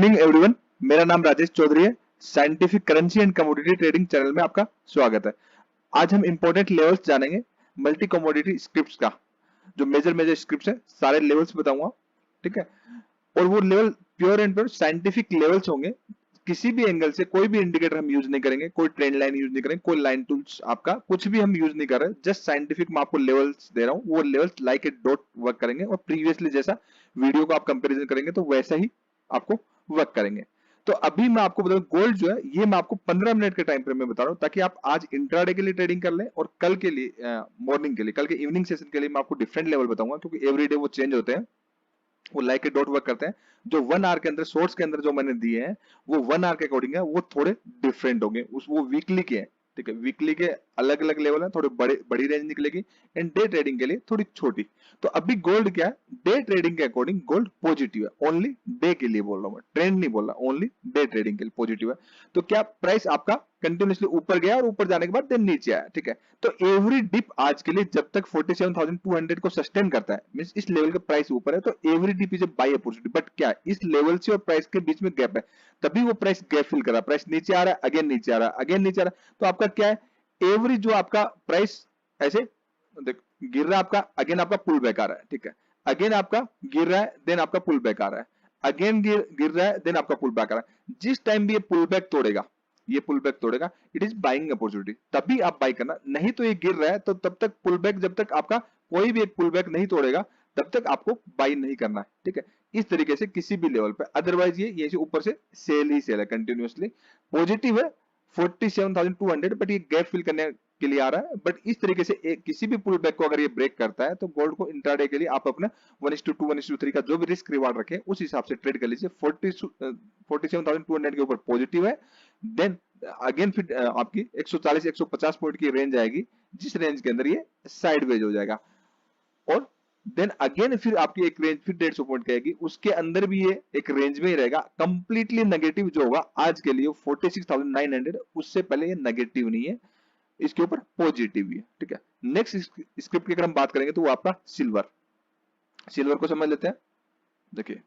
Morning everyone, मेरा नाम राजेश चौधरी है। Scientific currency and commodity trading channel में आपका स्वागत है। आज हम इंपॉर्टेंट लेवल्स जानेंगे मल्टी कमोडिटी स्क्रिप्ट्स का। जो मेजर स्क्रिप्ट्स है सारे लेवल्स बताऊंगा, ठीक है। और वो level pure and pure scientific levels होंगे। किसी भी एंगल से कोई भी इंडिकेटर हम यूज नहीं करेंगे, कोई ट्रेंड लाइन यूज नहीं करेंगे, कोई लाइन टूल्स आपका कुछ भी हम यूज नहीं कर रहे। जस्ट साइंटिफिक मैं आपको लेवल्स दे रहा हूँ, वो levels like a dot work करेंगे और प्रीवियसली जैसा वीडियो को आप कंपेरिजन करेंगे तो वैसा ही आपको वर्क करेंगे। तो अभी मैं आपको बता दूं, गोल्ड जो है ये मैं आपको 15 मिनट के टाइम फ्रेम में बता रहा हूं, ताकि आप आज इंट्राडे के लिए ट्रेडिंग कर लें और कल के लिए मॉर्निंग के लिए, कल के इवनिंग सेशन के लिए मैं आपको डिफरेंट लेवल बताऊंगा, क्योंकि एवरीडे वो चेंज होते हैं, वो लाइक ए डॉट वर्क करते हैं। जो 1 आवर के अंदर सोर्स के अंदर जो मैंने दिए हैं वो 1 आवर के अकॉर्डिंग है, वो थोड़े डिफरेंट होंगे, उस वो वीकली के हैं, ठीक है। वीकली के अलग अलग लेवल है, थोड़े बड़ी रेंज निकलेगी एंड डे ट्रेडिंग के लिए थोड़ी छोटी। तो अभी गोल्ड क्या है, डे ट्रेडिंग के अकॉर्डिंग गोल्ड पॉजिटिव है। ओनली डे के लिए बोल रहा हूं मैं, ट्रेंड नहीं बोल रहा, ओनली डे ट्रेडिंग के लिए पॉजिटिव है। तो क्या प्राइस आपका कंटिन्यूसली ऊपर गया और ऊपर जाने के बाद देन नीचे आया, ठीक है। तो एवरी डिप आज के लिए जब तक 47,200 को सस्टेन करता है, मींस इस लेवल का प्राइस ऊपर है, तो every dip is a buy opportunity. But क्या इस लेवल से और प्राइस के बीच में गैप है, तभी वो प्राइस गैप फिल कर रहा है। प्राइस नीचे आ रहा है, अगेन नीचे आ रहा है, अगेन नीचे आ रहा है। तो आपका क्या है, एवरी जो आपका प्राइस ऐसे गिर रहा है आपका, अगेन आपका पुल बैक आ रहा है, ठीक है। अगेन आपका गिर रहा है, देन आपका पुल बैक आ रहा है, अगेन गिर रहा है, देन आपका पुल बैक आ रहा है। जिस टाइम भी ये पुल बैक तोड़ेगा, ये पुल बैक तोड़ेगा, इट इज बाइंग अपॉर्चुनिटी, तभी आप बाई करना। नहीं तो ये गिर रहा है तो तब तक पुल बैक, जब तक आपका कोई भी एक पुल बैक नहीं तोड़ेगा तब तक आपको बाई नहीं करना है, ठीक है। इस तरीके से किसी भी लेवल पे, अदरवाइज ये ऊपर से सेल ही सेल है, कंटिन्यूअसली पॉजिटिव है 47,200, बट ये गैप फिल करने के लिए आ रहा है। बट इस तरीके से किसी भी पुल बैक को अगर ये ब्रेक करता है तो गोल्ड को इंट्राडे के लिए आप अपना 1:2 1:3 का जो भी रिस्क रिवार्ड रखें उस हिसाब से ट्रेड कर लीजिए। 47,200 के ऊपर पॉजिटिव है, देन अगेन फिर आपकी 140 150 पॉइंट की रेंज आएगी, जिस रेंज के अंदर ये साइडवेज हो जाएगा। और देन अगेन फिर आपकी एक रेंज फिर 150 पॉइंट की आएगी, उसके अंदर भी ये एक रेंज में ही रहेगा। कंप्लीटली नेगेटिव जो होगा आज के लिए 46,900, उससे पहले ये नेगेटिव नहीं है, इसके ऊपर पॉजिटिव ही है, ठीक है। नेक्स्ट स्क्रिप्ट की अगर हम बात करेंगे तो वो आपका सिल्वर। सिल्वर को समझ लेते हैं। देखिए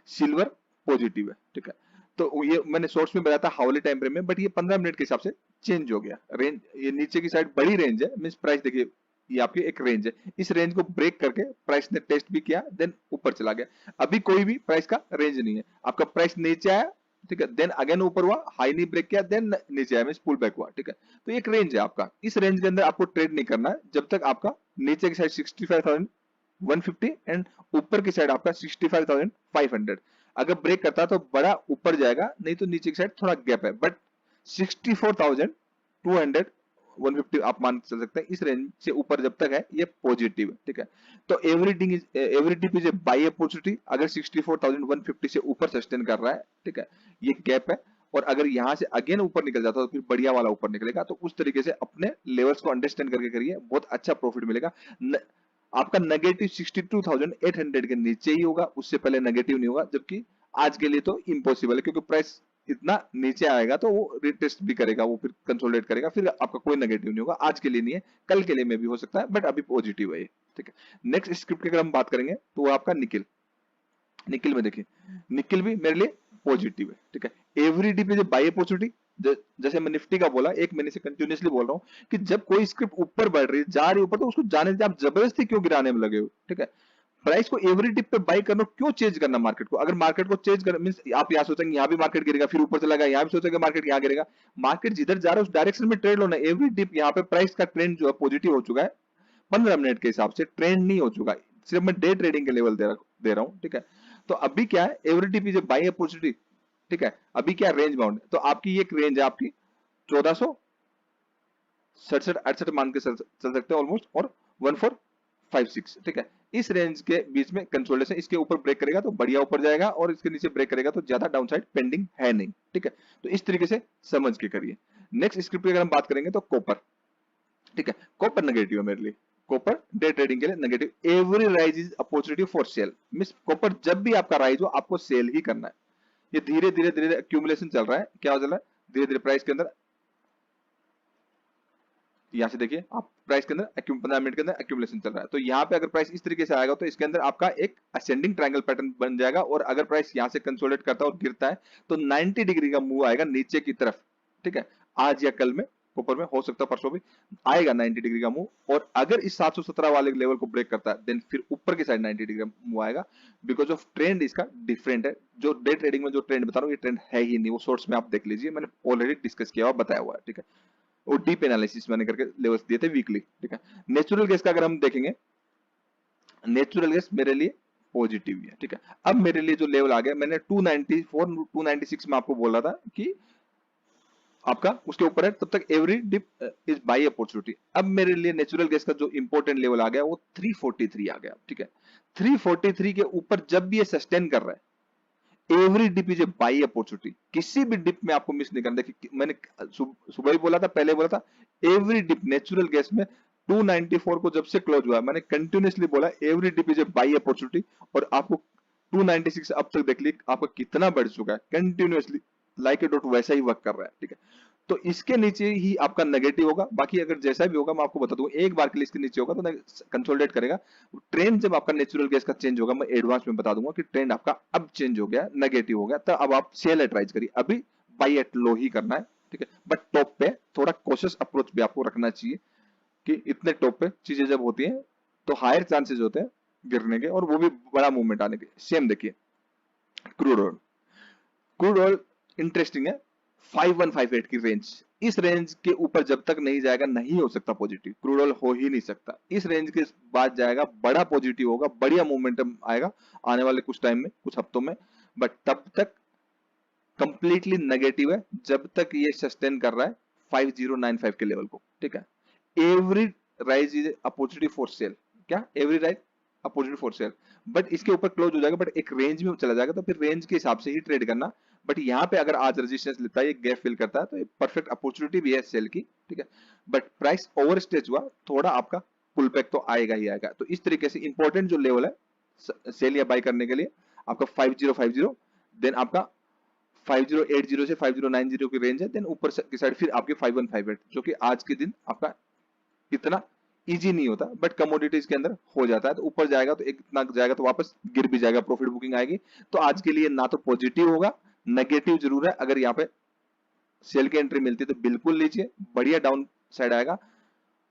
सिल्वर पॉजिटिव है, ठीक है। तो ये मैंने शॉर्ट्स में बताया था हाउली टाइम फ्रेम में, बट ये 15 मिनट के हिसाब से चेंज हो गया। रेंज ये नीचे की साइड बड़ी रेंज है, मींस प्राइस देखिए ये आपकी एक रेंज है, इस रेंज को ब्रेक करके प्राइस ने टेस्ट भी किया, देन ऊपर चला गया। अभी कोई भी प्राइस का रेंज नहीं है, आपका प्राइस नीचे आया, ठीक है, देन अगेन ऊपर हुआ, हाई नहीं ब्रेक किया, देन नीचे आया, मींस पुल बैक हुआ, ठीक है। तो एक रेंज है आपका, इस रेंज के अंदर आपको ट्रेड नहीं करना है जब तक आपका नीचे की साइड 65,150 एंड ऊपर की साइड आपका 65,500 अगर ब्रेक करता है तो बड़ा ऊपर जाएगा, नहीं तो नीचे की साइड थोड़ा गैप है। बट 64,200 150 आप मान चल सकते हैं, इस रेंज से ऊपर जब तक है ये पॉजिटिव है, ठीक है। तो every dip is a buy opportunity अगर 64,150 से ऊपर सस्टेन कर रहा है, ठीक है, ये गैप है। और अगर यहां से अगेन ऊपर निकल जाता है तो फिर बढ़िया वाला ऊपर निकलेगा। तो उस तरीके से अपने लेवल्स को अंडरस्टैंड करके करिए, बहुत अच्छा प्रॉफिट मिलेगा। आपका नेगेटिव 62,800 के नीचे ही होगा, उससे पहले नेगेटिव नहीं होगा, जबकि आज के लिए तो इम्पॉसिबल है, क्योंकि प्राइस इतना नीचे आएगा तो वो रिटेस्ट भी करेगा, वो फिर कंसोलिडेट करेगा, फिर आपका कोई नेगेटिव नहीं होगा। आज के लिए नहीं है, कल के लिए में भी हो सकता है, बट अभी पॉजिटिव है ये, ठीक है। नेक्स्ट स्क्रिप्ट की अगर हम बात करेंगे तो वो आपका निकिल। निकिल में देखिए, निकिल भी मेरे लिए पॉजिटिव है, ठीक है। एवरी डे पे बाय अपॉर्चुनिटी, जैसे मैं निफ्टी का बोला, एक महीने से कंटिन्यूअसली बोल रहा हूं कि जब कोई स्क्रिप्ट ऊपर बढ़ रही है, जा रही है ऊपर, तो उसको जाने से आप जबरदस्ती क्यों गिराने में लगे हो, ठीक है। प्राइस को एवरी डिप पे बाय करना, क्यों चेंज करना मार्केट को। अगर मार्केट को चेंज कर मींस आप यहां सोचेंगे यहाँ भी मार्केट गिरेगा, फिर ऊपर चला गया, यहाँ भी सोचेंगे मार्केट यहाँ गिरेगा। मार्केट जिधर जा रहा है उस डायरेक्शन में ट्रेड होना। एवरी डिप यहाँ पे प्राइस का ट्रेंड जो है पॉजिटिव हो चुका है, 15 मिनट के हिसाब से ट्रेंड नहीं हो चुका है, सिर्फ मैं डे ट्रेडिंग के लेवल दे रहा हूं, ठीक है। तो अभी क्या है, every dip is a buy opportunity, ठीक है। अभी क्या रेंज बाउंड, तो आपकी ये एक रेंज है आपकी 1467-68 मान के चल सकते हैं ऑलमोस्ट, और 1456, ठीक है। इस रेंज के बीच में कंसोलिडेशन, इसके ऊपर ब्रेक करेगा तो बढ़िया ऊपर जाएगा, और इसके नीचे ब्रेक करेगा तो ज्यादा डाउनसाइड पेंडिंग है नहीं, ठीक है। तो इस तरीके से समझ के करिए। नेक्स्ट स्क्रिप्ट की अगर हम बात करेंगे तो कॉपर, ठीक है। कॉपर नेगेटिव है मेरे लिए, कॉपर डे ट्रेडिंग के लिए negative. Every rise is opportunity for cell, means copper जब भी आपका राइज हो आपको सेल ही करना है। ये धीरे धीरे धीरे एक्यूमुलेशन चल रहा है, क्या चल रहा है, धीरे धीरे प्राइस के अंदर यहाँ से देखिए आप प्राइस के अंदर 15 मिनट के अंदर एक्यूमुलेशन चल रहा है, तो यहाँ पे अगर प्राइस इस तरीके से आएगा तो इसके अंदर आपका एक असेंडिंग ट्रायंगल पैटर्न बन जाएगा, और अगर प्राइस यहाँ से कंसोलिडेट करता है और गिरता है तो 90 डिग्री का मूव आएगा नीचे की तरफ, ठीक है। आज या कल में, ऊपर में, हो सकता है परसों भी आएगा 90 डिग्री का मूव, और अगर इस 717 वाले लेवल को ब्रेक करता है देन फिर ऊपर की साइड 90 डिग्री का मूव आएगा, बिकॉज ऑफ ट्रेंड इसका डिफरेंट है। जो डे ट्रेडिंग में जो ट्रेंड बता रहा हूँ ये ट्रेंड है ही नहीं, वो शॉर्ट्स में आप देख लीजिए, मैंने ऑलरेडी डिस्कस किया हुआ बताया हुआ है, ठीक है। और डीप एनालिसिस मैंने करके लेवल्स दिए थे वीकली, ठीक है। नेचुरल गैस का अगर हम देखेंगे, नेचुरल गैस मेरे लिए पॉजिटिव है, ठीक है। अब मेरे लिए जो लेवल आ गया, मैंने 294 296 में आपको बोला था कि आपका उसके ऊपर है, तब तक every dip is buy opportunity. अब मेरे लिए नेचुरल गैस का जो इंपॉर्टेंट लेवल आ गया वो 343 आ गया, ठीक है। 343 के ऊपर जब भी ये सस्टेन कर रहा है, every dip is a buy opportunity. किसी भी डिप में आपको मिस नहीं करना। देखिए मैंने सुबह ही बोला था, पहले बोला था, एवरी डिप नेचुरल गैस में 294 को जब से क्लोज हुआ मैंने कंटिन्यूसली बोला every dip is a buy opportunity, और आपको 296 अब तक देख ली आपका कितना बढ़ चुका है, कंटिन्यूसली लाइक ए डॉट वैसा ही वर्क कर रहा है, ठीक है। तो इसके नीचे ही आपका नेगेटिव होगा, बाकी अगर जैसा भी होगा मैं आपको बता दूंगा, एक बार के लिए इसके नीचे होगा तो कंसोलिडेट करेगा। ट्रेंड जब आपका नेचुरल गैस का चेंज होगा, मैं एडवांस में बता दूंगा कि ट्रेंड आपका अब चेंज हो गया, नेगेटिव हो गया, तो अब आप सेल एट्राइज करिए, अभी बाई एट लो ही करना है, ठीक है। बट टॉप पे थोड़ा कोशिश अप्रोच भी आपको रखना चाहिए कि इतने टॉप पे चीजें जब होती हैं तो हायर चांसेस होते हैं गिरने के, और वो भी बड़ा मूवमेंट आने के। सेम देखिए crude oil, crude oil interesting है, 5158 की रेंज, इस रेंज के ऊपर जब तक नहीं जाएगा नहीं हो सकता पॉजिटिव, क्रूड ऑयल हो ही नहीं सकता। इस रेंज के बाद जाएगा बड़ा पॉजिटिव होगा, बढ़िया मोमेंटम आएगा आने वाले कुछ टाइम में, कुछ हफ्तों में, बट तब तक कंप्लीटली नेगेटिव है जब तक ये सस्टेन कर रहा है 5095 के लेवल को, ठीक है। Every rise is opportunity for sale, क्या every rise opportunity for sale, but इसके ऊपर क्लोज हो जाएगा, बट एक रेंज में चला जाएगा, तो फिर रेंज के हिसाब से ही ट्रेड करना। बट यहाँ पे अगर आज रेजिस्टेंस लेता है, ये गैप फिल करता है, तो ये परफेक्ट अपॉर्चुनिटी भी है सेल की, ठीक है। बट प्राइस ओवर स्टेज हुआ, थोड़ा आपका पुल बैक तो आएगा ही आएगा। तो इस तरीके से इंपॉर्टेंट जो लेवल है सेल या बाय करने के लिए आपका 5050, देन आपका 5080 से 5090 की रेंज है, देन ऊपर की साइड फिर आपके 5158, जो कि आज के दिन आपका इतना इजी नहीं होता, बट कमोडिटीज के अंदर हो जाता है। तो ऊपर जाएगा तो एक इतना जाएगा तो वापस गिर भी जाएगा, प्रॉफिट बुकिंग आएगी। तो आज के लिए ना तो पॉजिटिव होगा, नेगेटिव जरूर है। अगर यहाँ पे सेल की एंट्री मिलती है तो बिल्कुल लीजिए, बढ़िया डाउन साइड आएगा,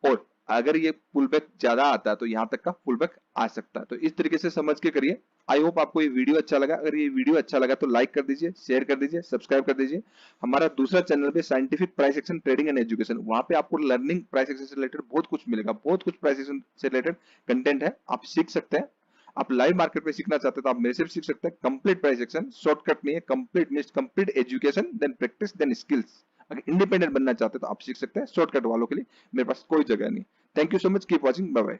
और अगर ये पुल बैक ज्यादा आता है तो यहां तक का पुल बैक आ सकता है। तो इस तरीके से समझ के करिए। आई होप आपको ये वीडियो अच्छा लगा। अगर ये वीडियो अच्छा लगा तो लाइक कर दीजिए, शेयर कर दीजिए, सब्सक्राइब कर दीजिए। हमारा दूसरा चैनल पे scientific price action trading and education, वहां पे आपको लर्निंग प्राइस एक्शन से रिलेटेड बहुत कुछ मिलेगा, बहुत कुछ प्राइस एक्शन से रिलेटेड कंटेंट है, आप सीख सकते हैं। आप लाइव मार्केट में सीखना चाहते हैं तो आप मेरे से भी सीख सकते हैं। कंप्लीट प्राइस एक्शन, शॉर्टकट नहीं है, complete means complete education, then practice, then skills. अगर इंडिपेंडेंट बनना चाहते हैं तो आप सीख सकते हैं, शॉर्टकट वालों के लिए मेरे पास कोई जगह नहीं। Thank you so much, keep watching, bye bye.